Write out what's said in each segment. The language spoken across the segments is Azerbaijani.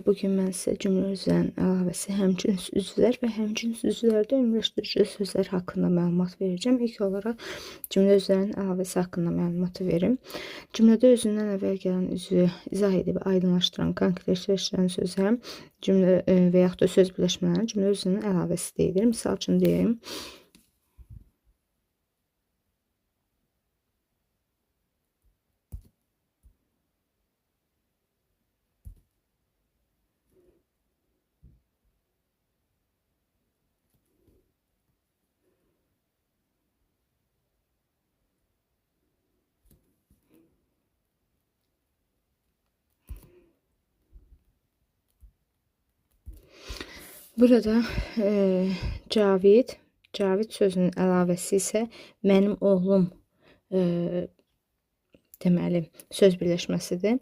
bugün mən sizə cümlə özlərinin əlavəsi, həmcins üzvlər və həmcins üzvlərdə ümumiləşdirici sözlər haqqında məlumat verəcəm. İlk olaraq cümlə özlərinin əlavəsi haqqında məlumatı verim. Cümlədə özündən əvvəl gələn üzvü izah edib aydınlaşdıran, konkretləşdirən sözlər, cümlə və yaxud da söz birləşmələri cümlə özünün əlavəsi deyilir. Misal üçün deyim. Burada Cavid sözünün əlavəsi isə mənim oğlum deməli söz birləşməsidir.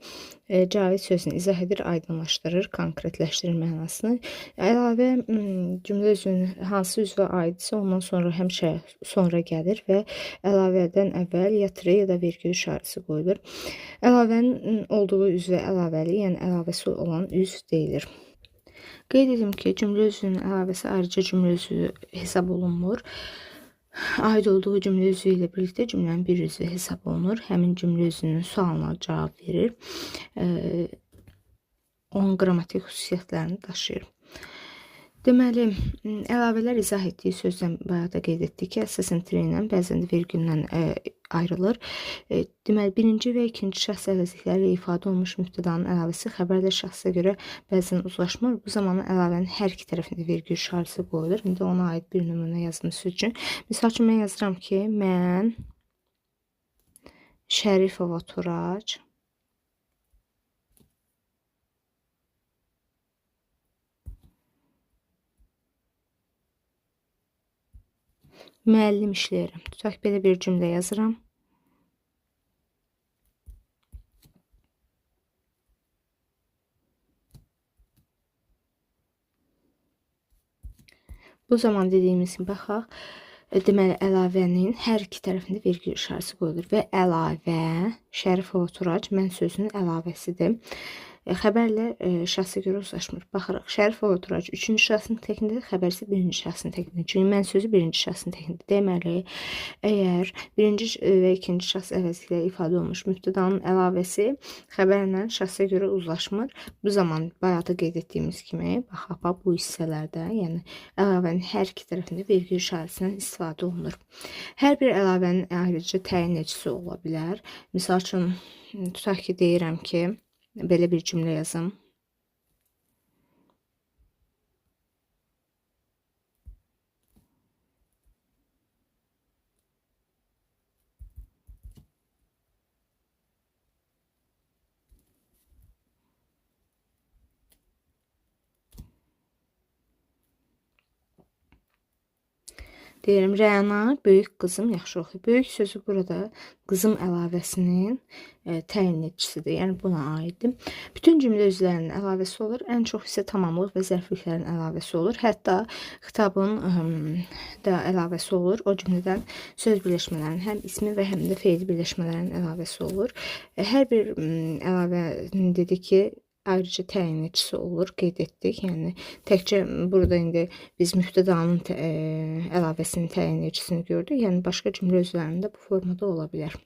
Cavid sözünü izah edir, aydınlaşdırır, konkretləşdirir mənasını. Əlavə cümlə özünün hansı üzvə aidsə ondan sonra həmişə sonra gəlir və əlavədən əvvəl ya tire ya da vergül işarəsi qoyulur. Əlavənin olduğu üzvə əlavəli, yəni əlavəsi olan üzv deyilir. Qeyd edim ki, cümlə özünün əlavəsi ayrıca cümlə özü hesab olunmur. Aid olduğu cümlə özü ilə birlikdə cümlənin bir üzvü hesab olunur. Həmin cümlə özünün sualına cavab verir. Onun qrammatik xüsusiyyətlərini daşıyır. Deməli, əlavələr izah etdiyi sözdən bayaq da qeyd etdik ki, əsasən tire ilə, bəzən də vergüllə ayrılır. Deməli, birinci və ikinci şəxs əvəzlikləri ifadə olmuş mübtədanın əlavəsi xəbərlə şəxsə görə bəzən uzlaşmır. Bu zamanı əlavənin hər iki tərəfində vergül işarəsi qoyulur. İndi ona aid bir nümunə yazması üçün. Misal üçün, mən yazıram ki, mən Şərifova Turac müəllim işləyirəm. Tutaq belə bir cümlə yazıram. Bu zaman dediyimiz kimi baxaq. Deməli, əlavənin hər iki tərəfində vergül işarəsi qoyulur və əlavə Şərifova Turac mən sözünün əlavəsidir. Xəbərlə şəxsə görə uzlaşmır. Baxırıq, Şərifova Turac üçüncü şəxsin təkindədir, xəbər isə birinci şəxsin təkindədir. Çünki mən sözü birinci şəxsin təkindədir. Deməli, əgər birinci və ikinci şəxs əvəzliklə ifadə olmuş mübtədanın əlavəsi xəbərlə şəxsə görə uzlaşmır. Bu zaman bayaq da qeyd etdiyimiz kimi, baxaq bu hissələrdə, yəni əlavənin hər iki tərəfində vergül işarəsindən istifadə olunur. Hər bir əlavənin ayrıca təyin edicisi ola bilər. Misal üçün, tutaq ki, deyirəm ki, belə bir cümlə yazım. Deyirəm, Rəna böyük qızım yaxşı oxuyur. Böyük sözü burada qızım əlavəsinin təyin edicisidir. Yəni buna aiddir. Bütün cümlə özlərinin əlavəsi olur. Ən çox isə tamamlıq və zərfliklərin əlavəsi olur. Hətta xitabın da əlavəsi olur. O cümlədən söz birləşmələrinin həm ismi və həm də feil birləşmələrinin əlavəsi olur. Hər bir əlavə dedik ki, ayrıca təyin edicisi olur, qeyd etdik. Yəni təkcə burada indi biz mübtədanın əlavəsinin təyin edicisini gördük. Yəni başqa cümlə özlərində bu formada ola bilər.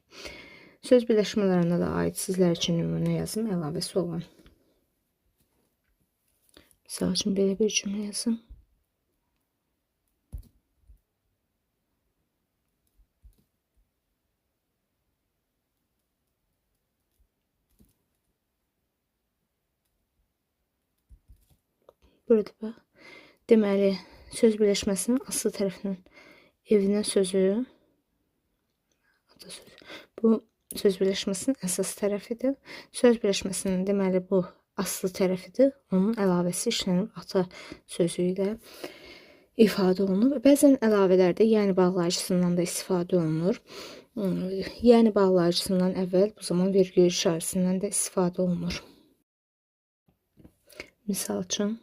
Söz birləşmələrinə də aid sizlər üçün nümunə yazım, əlavəsi olan. Misal üçün belə bir cümlə yazım. Burada bax. Deməli, söz birləşməsinin asıl tərəfinin evinə sözü, bu söz birləşməsinin əsas tərəfidir. Söz birləşməsinin deməli bu asıl tərəfidir. Onun əlavəsi işlənib ata sözü ilə ifadə olunur. Bəzən əlavələrdə yəni bağlayıcısından da istifadə olunur. Yəni bağlayıcısından əvvəl bu zaman vergül işarəsindən də istifadə olunur. Misal üçün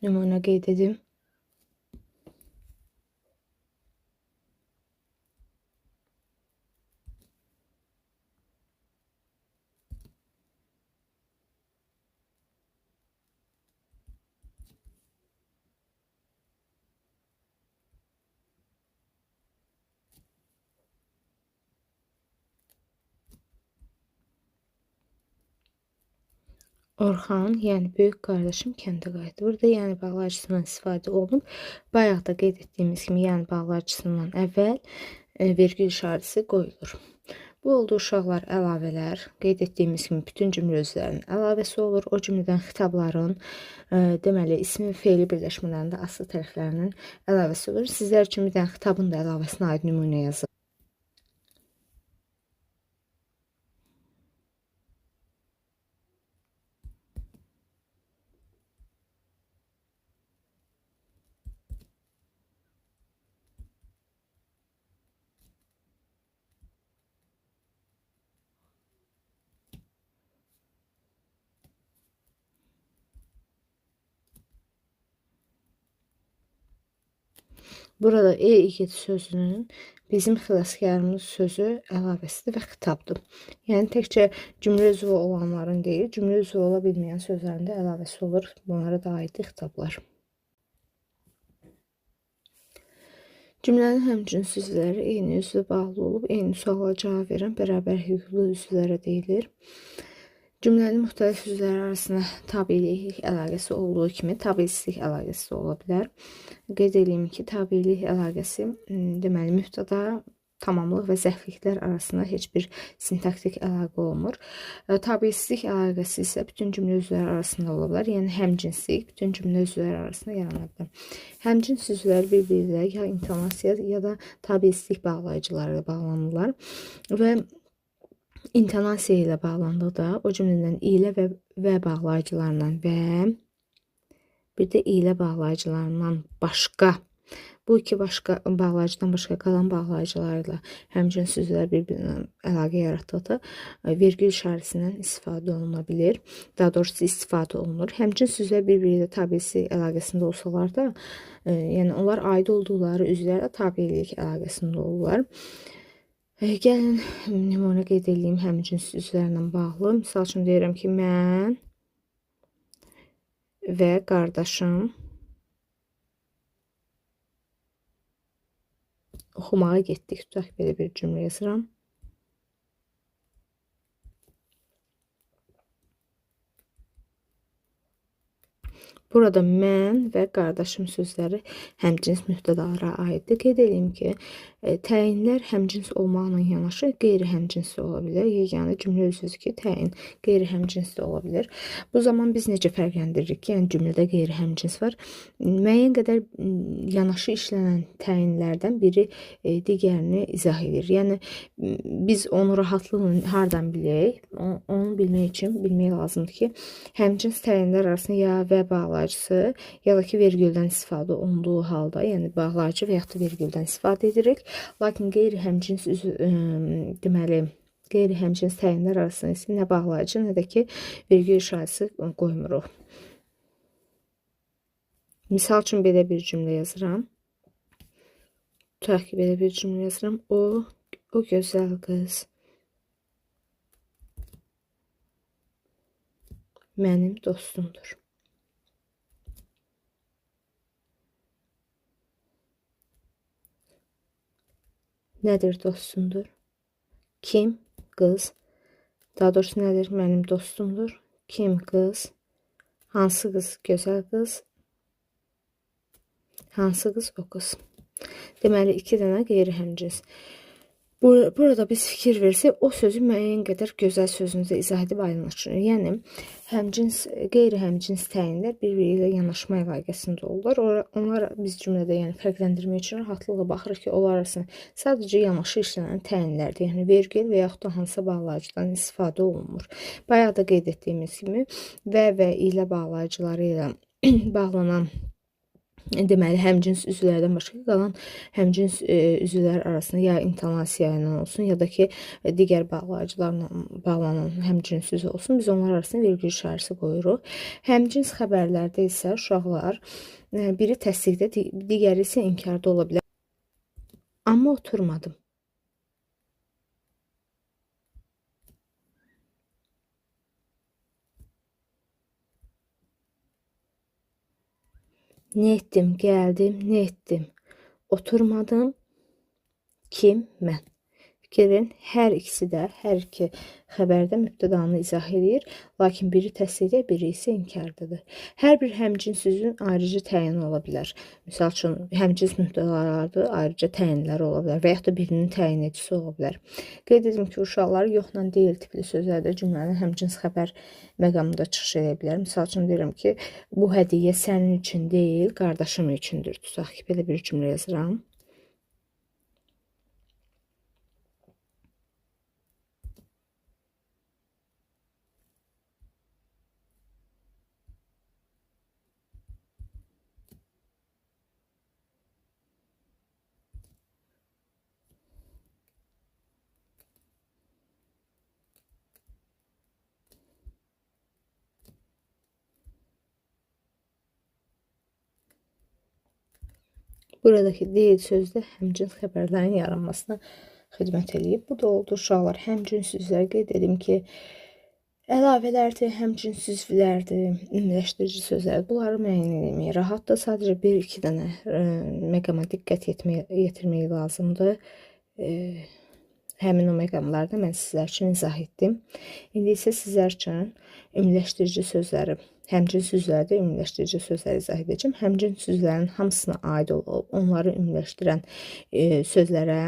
nümunə qeyd edim. Orxan, yəni böyük qardaşım kəndə qayıtdı. Burada yəni bağlayıcısından istifadə olunub. Bayaq da qeyd etdiyimiz kimi, yəni bağlayıcısından əvvəl vergül işarəsi qoyulur. Bu oldu uşaqlar əlavələr. Qeyd etdiyimiz kimi bütün cümlə özlərinin əlavəsi olur. O cümlədən xitabların, deməli, ismi və feili birləşmələrində asıl tərəflərinin əlavəsi olur. Sizlər üçün bir dənə xitabın da əlavəsinə aid nümunə yazın. Burada E2 sözünün bizim xilaskarımız sözü əlavəsidir və xitabdır. Yəni təkcə cümlə üzvü olanların deyil, cümlə üzvü ola bilməyən sözlərin də əlavəsi olur. Bunlara da aiddir xitablar. Cümlənin həmcins üzvləri eyni üzvlə bağlı olub, eyni suala cavab verən bərabər hüquqlu üzvlərə deyilir. Cümlənin müxtəlif üzvləri arasında tabiilik əlaqəsi olduğu kimi tabiisizlik əlaqəsi də ola bilər. Qeyd edeyim ki, tabiilik əlaqəsi deməli mübtəda, tamamlıq və zərfliklər arasında heç bir sintaktik əlaqə olmur. Tabiisizlik əlaqəsi isə bütün cümlə üzvləri arasında ola bilər. Yəni həmcinslik bütün cümlə üzvləri arasında yarana bilər. Həmcins üzvlər bir-biri ilə ya intonasiya ya da tabiisizlik bağlayıcıları ilə bağlanırlar və İntonasiya ilə bağlandıqda o cümlədən ilə və bağlayıcılarından və bir də ilə bağlayıcılarından başqa, bu iki başqa bağlayıcıdan başqa qalan bağlayıcılarla həmcins sözlər bir-birinə əlaqə yaratdıqda vergül işarəsindən istifadə oluna bilir. Daha doğrusu istifadə olunur. Həmcins sözlər bir-biri ilə tabiisi əlaqəsində olsalar da, yəni onlar aid olduqları üzvlərlə tabiilik əlaqəsində olurlar. Gəlin nümunə qeyd edeyim həmcins üzvlərlə bağlı. Misal üçün deyirəm ki, mən və qardaşım oxumağa getdik. Tutaq belə bir cümlə yazıram. Burada mən və qardaşım sözləri həmcins mübtədalara aiddir. Qeyd edeyim ki, təyinlər həmcins olmaqla yanaşı qeyri-həmcins də ola bilər. Yeganə cümlə üzvüdür ki, təyin qeyri-həmcins də ola bilər. Bu zaman biz necə fərqləndiririk ki, yəni cümlədə qeyri-həmcins var. Müəyyən qədər yanaşı işlənən təyinlərdən biri digərini izah edir. Yəni biz onu rahatlıqla hardan bilək? Onu bilmək üçün bilmək lazımdır ki, həmcins təyinlər arasında ya və bağlayıcısı ya da ki, vergüldən istifadə olunduğu halda, yəni bağlayıcı və yaxud da vergüldən istifadə edirik. Lakin qeyri-həmcins deməli, qeyri-həmcins təyinlər arasında isə nə bağlayıcı, nə də ki, vergül işarəsi qoymuruq. Misal üçün belə bir cümlə yazıram. Tutaq ki, belə bir cümlə yazıram. O gözəl qız mənim dostumdur. Nədir dostumdur? Kim? Qız. Daha doğrusu nədir? Mənim dostumdur. Kim? Qız. Hansı qız? Gözəl qız. Hansı qız? O qız. Deməli, 2 dənə qeyri-həmcins. Burada biz fikir versək, o sözü müəyyən qədər gözəl sözümüzə izah edib aydınlaşdırır. Yəni, qeyri-həmcins təyinlər bir-biri ilə yanaşma əlaqəsində olurlar. Onlar biz cümlədə yəni fərqləndirmək üçün rahatlıqla baxırıq ki, onlar arasında sadəcə yanaşı işlənən təyinlərdir. Yəni, vergül və yaxud da hansısa bağlayıcıdan istifadə olunmur. Bayaq da qeyd etdiyimiz kimi və ilə bağlayıcıları ilə bağlanan deməli, həmcins üzvlərdən başqa qalan həmcins üzvlər arasında ya intonasiya ilə olsun, ya da ki, digər bağlayıcılarla bağlanan həmcins üzv olsun, biz onlar arasında vergül işarəsi qoyuruq. Həmcins xəbərlərdə isə uşaqlar biri təsdiqdə, digəri isə inkarda ola bilər. Amma oturmadım. Ne etdim, gəldim, ne etdim. Oturmadım. Kim? Mən. fikrin hər ikisi də, hər iki xəbərdə mübtədanı izah edir, lakin biri təsdiqdə, biri isə inkardadır. Hər bir həmcins sözün ayrıca təyini ola bilər. Misal üçün, həmcins mübtədalarda ayrıca təyinləri ola bilər və yaxud da birinin təyin edicisi ola bilər. Qeyd edim ki, uşaqlar yoxla deyil tipli sözlərdə cümlənin həmcins xəbər məqamında çıxış edə bilər. Misal üçün deyirəm ki, bu hədiyyə sənin üçün deyil, qardaşım üçündür. Tutaq ki, belə bir cümlə yazıram. Buradakı deyil sözdə həmcins xəbərlərin yaranmasına xidmət eləyib. Bu da oldu uşaqlar. Həmcins sözlər qeyd edim ki, əlavələrdir, həmcins üzvlərdir, ümumiləşdirici sözlər. Bunları müəyyən etmək rahatdır. Sadəcə 1-2 dənə məqama diqqət yetirmək lazımdır. Həmin o məqamlarda mən sizlər üçün izah etdim. İndi isə sizlər üçün ümumiləşdirici sözləri, həmcins sözlərdə ümumiləşdirici sözləri izah edəcəm. Həmcins sözlərin hamısına aid olub, onları ümumiləşdirən sözlərə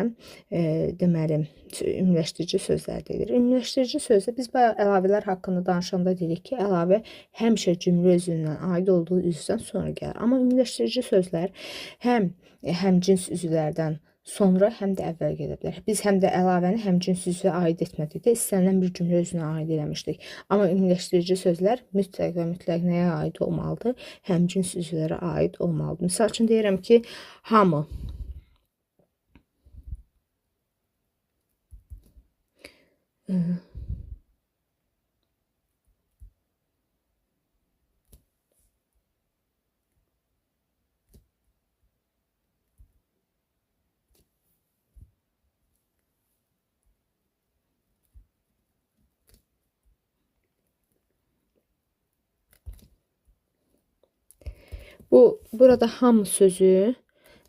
deməli ümumiləşdirici sözlər deyilir. Ümumiləşdirici sözdə biz bayaq əlavələr haqqında danışanda dedik ki, əlavə həmişə cümlə özündən aid olduğu üzvdən sonra gəlir. Amma ümumiləşdirici sözlər həm həmcins üzvlərdən sonra həm də əvvəl gedə bilər. Biz həm də əlavəni həmcins üzvə aid etmədik də, istənilən bir cümlə özünə aid eləmişdik. Amma ümumiləşdirici sözlər mütləq və mütləq nəyə aid olmalıdır? Həmcins üzvlərə aid olmalıdır. Misal üçün deyirəm ki, hamı. Burada hamı sözü,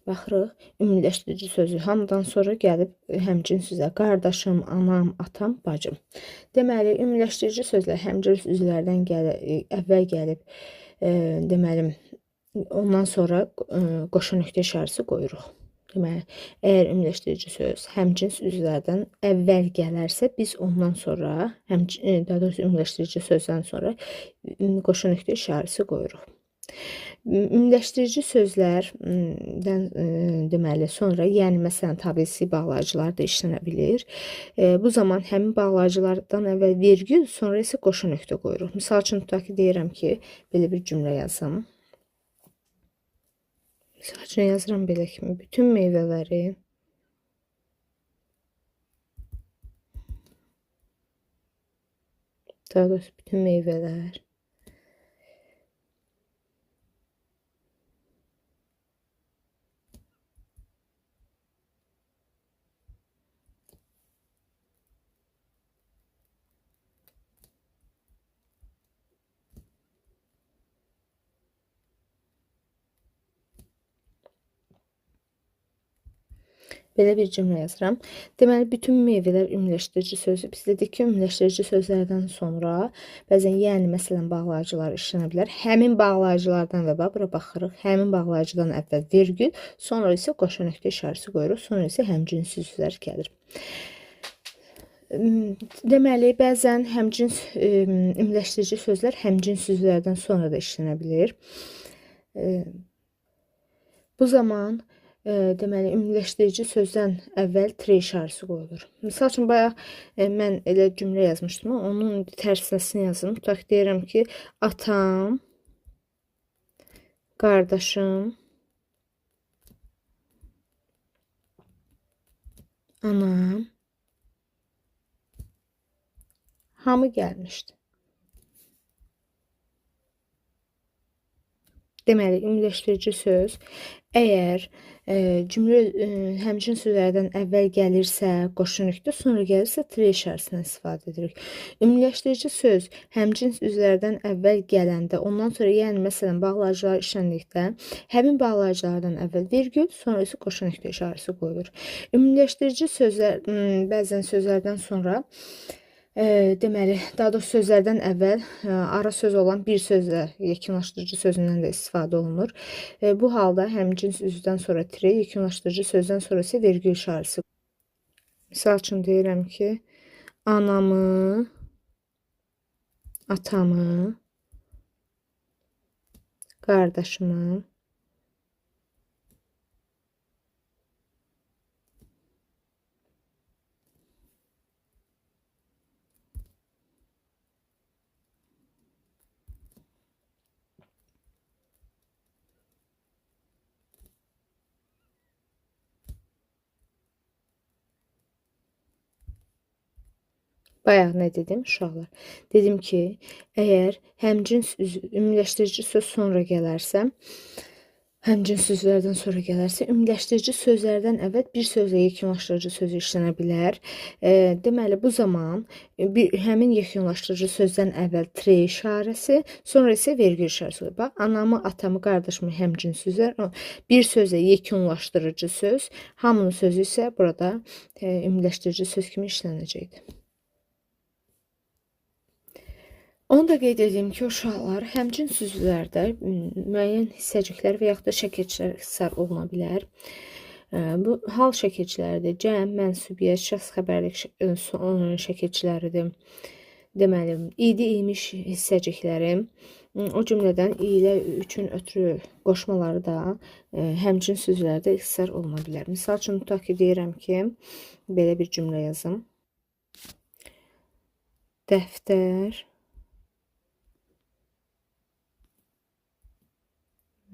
baxırıq, ümumiləşdirici sözü hamıdan sonra gəlib həmcins üzvə qardaşım, anam, atam, bacım. Deməli, ümumiləşdirici sözlər həmcins üzvlərdən əvvəl gəlib, deməli, ondan sonra qoşa nöqtə işarəsi qoyuruq. Deməli, əgər ümumiləşdirici söz həmcins üzvlərdən əvvəl gələrsə, biz ondan sonra, daha doğrusu ümumiləşdirici sözdən sonra qoşa nöqtə işarəsi qoyuruq. Ümumiləşdirici sözlərdən deməli sonra, yəni məsələn tabelsi bağlayıcılar da işlənə bilir. Bu zaman həmin bağlayıcılardan əvvəl vergül, sonra isə qoşa nöqtə qoyuruq. Misal üçün tutaq ki, deyirəm ki, belə bir cümlə yazım. Misal üçün yazıram belə kimi, bütün meyvələri daha doğrusu bütün meyvələr belə bir cümlə yazıram. Deməli, bütün meyvələr ümumiləşdirici sözü. Biz dedik ki, ümumiləşdirici sözlərdən sonra bəzən yəni məsələn bağlayıcılar işlənə bilər. Həmin bağlayıcılardan və bura baxırıq. Həmin bağlayıcıdan əvvəl vergül, sonra isə qoşa nöqtə işarəsi qoyuruq, sonra isə həmcins sözlər gəlir. Deməli, bəzən həmcins ümumiləşdirici sözlər həmcins sözlərdən sonra da işlənə bilir. Bu zaman deməli, ümumiləşdirici sözdən əvvəl tre işarəsi qoyulur. Misal üçün, bayaq mən elə cümlə yazmışdım, onun tərsinəsini yazdım. Tutaq deyirəm ki, atam, qardaşım, anam, hamı gəlmişdi. Deməli, ümumiləşdirici söz əgər cümlə həmçinin sözlərdən əvvəl gəlirsə, qoşun nöqtə, sonra gəlirsə tire işarəsindən istifadə edirik. Ümumiləşdirici söz həmçinin sözlərdən əvvəl gələndə, ondan sonra, yəni məsələn, bağlayıcılar işləndikdə həmin bağlayıcılardan əvvəl vergül, sonra isə qoşun nöqtə işarəsi qoyulur. Ümumiləşdirici sözlər bəzən sözlərdən sonra deməli, daha doğrusu sözlərdən əvvəl ara söz olan bir sözlə yekunlaşdırıcı sözündən də istifadə olunur. Bu halda həmçinin sözdən sonra tire, yekunlaşdırıcı sözdən sonra isə vergül işarəsi. Misal üçün deyirəm ki, anamı, atamı, qardaşımı, bayaq nə dedim uşaqlar? Dedim ki, əgər həmcins ümumiləşdirici söz sonra gələrsə, həmcins sözlərdən sonra gələrsə, ümumiləşdirici sözlərdən əvvəl bir sözlə yekunlaşdırıcı söz işlənə bilər. Deməli, bu zaman həmin yekunlaşdırıcı sözdən əvvəl tire işarəsi, sonra isə vergül işarəsi olur. Bax, anamı, atamı, qardaşımı həmcins sözlər, bir sözlə yekunlaşdırıcı söz, hamının sözü isə burada ümumiləşdirici söz kimi işlənəcəkdir. Onu da qeyd edeyim ki, uşaqlar, həmçinin sözlərdə müəyyən hissəciklər və yaxud da şəkilçilər ixtisar oluna bilər. Bu hal şəkilçiləridir. Cəm, mənsubiyyət, şəxs xəbərlik şəkilçiləridir. Deməli, idi, imiş hissəcikləri, o cümlədən ilə üçün ötürü qoşmaları da həmçinin sözlərdə ixtisar oluna bilər. Misal üçün, tutaq ki, deyirəm ki, belə bir cümlə yazım. Dəftər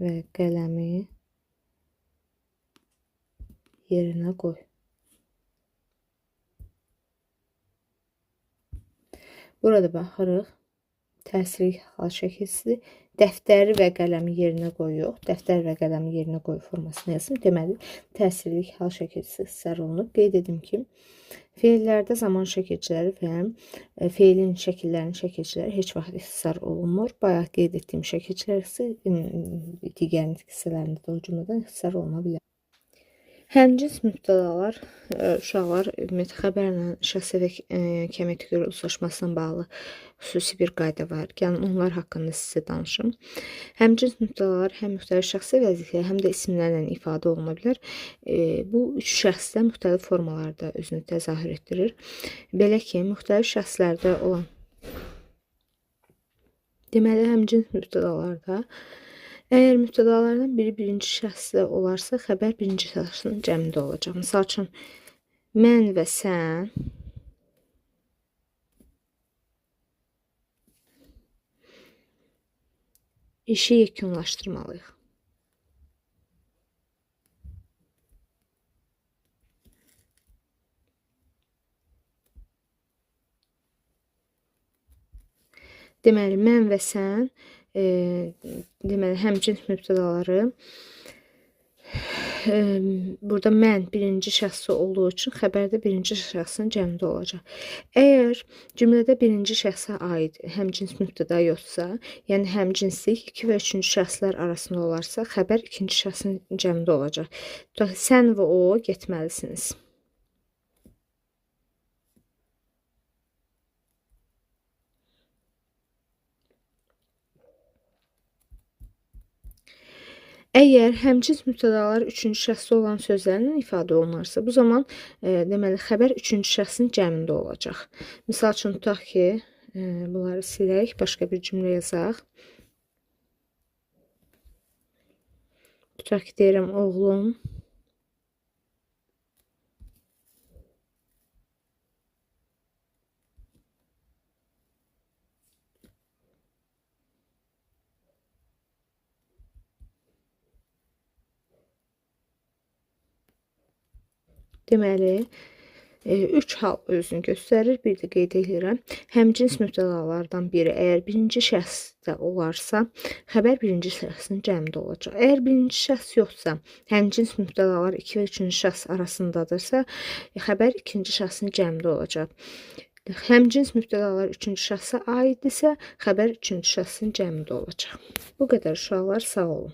və qələmi yerinə qoy. Burada baxırıq. Təsirli hal şəkilçisi dəftəri və qələmi yerinə qoy yox. Dəftər və qələmi yerinə qoy formasını yazım. Deməli, təsirli hal şəkilçisi ixtisar olunub. Qeyd edim ki, feillərdə zaman şəkilçiləri və feilin şəkillərinin şəkilçiləri heç vaxt ixtisar olunmur. Bayaq qeyd etdiyim şəkilçilər isə digər nitq hissələrində də o cümlədən ixtisar oluna bilər. Həmcins mübtədalar, uşaqlar, ümumiyyətlə xəbərlə şəxsi kəmiyyətə uzlaşmasına bağlı xüsusi bir qayda var. Yəni, onlar haqqında sizə danışım. Həmcins mübtədalar həm müxtəlif şəxsi vəzifələr, həm də isimlərlə ifadə oluna bilər. Bu üç şəxsdə müxtəlif formalarda özünü təzahür etdirir. Belə ki, müxtəlif şəxslərdə olan deməli, həmcins mübtədalarda əgər mübtədalardan biri birinci şəxsdə olarsa, xəbər birinci şəxsin cəmində olacaq. Misal üçün, mən və sən işi yekunlaşdırmalıyıq. Deməli, mən və sən deməli, həmcins mübtədaları burada mən birinci şəxsi olduğu üçün xəbərdə birinci şəxsin cəmində olacaq. Əgər cümlədə birinci şəxsə aid həmcins mübtəda yoxsa, yəni həmcinslik 2 və 3-cü şəxslər arasında olarsa, xəbər ikinci şəxsin cəmində olacaq. Tutaq, sən və o getməlisiniz. Əgər həmcins mübtədalar üçüncü şəxsdə olan sözlərlə ifadə olunarsa, bu zaman deməli, xəbər üçüncü şəxsin cəmində olacaq. Misal üçün, tutaq ki, bunları silək, başqa bir cümlə yazaq. Tutaq ki, deyirəm, oğlum deməli, Üç hal özünü göstərir. Bir də qeyd edirəm. Həmcins mübtədalardan biri əgər birinci şəxsdə olarsa, xəbər birinci şəxsin cəmdə olacaq. Əgər birinci şəxs yoxsa, həmcins mübtədalar 2 və 3-cü şəxs arasındadırsa, xəbər ikinci şəxsin cəmdə olacaq. Həmcins mübtədalar 3-cü şəxsə aiddirsə, xəbər 3-cü şəxsin cəmdə olacaq. Bu qədər uşaqlar, sağ olun.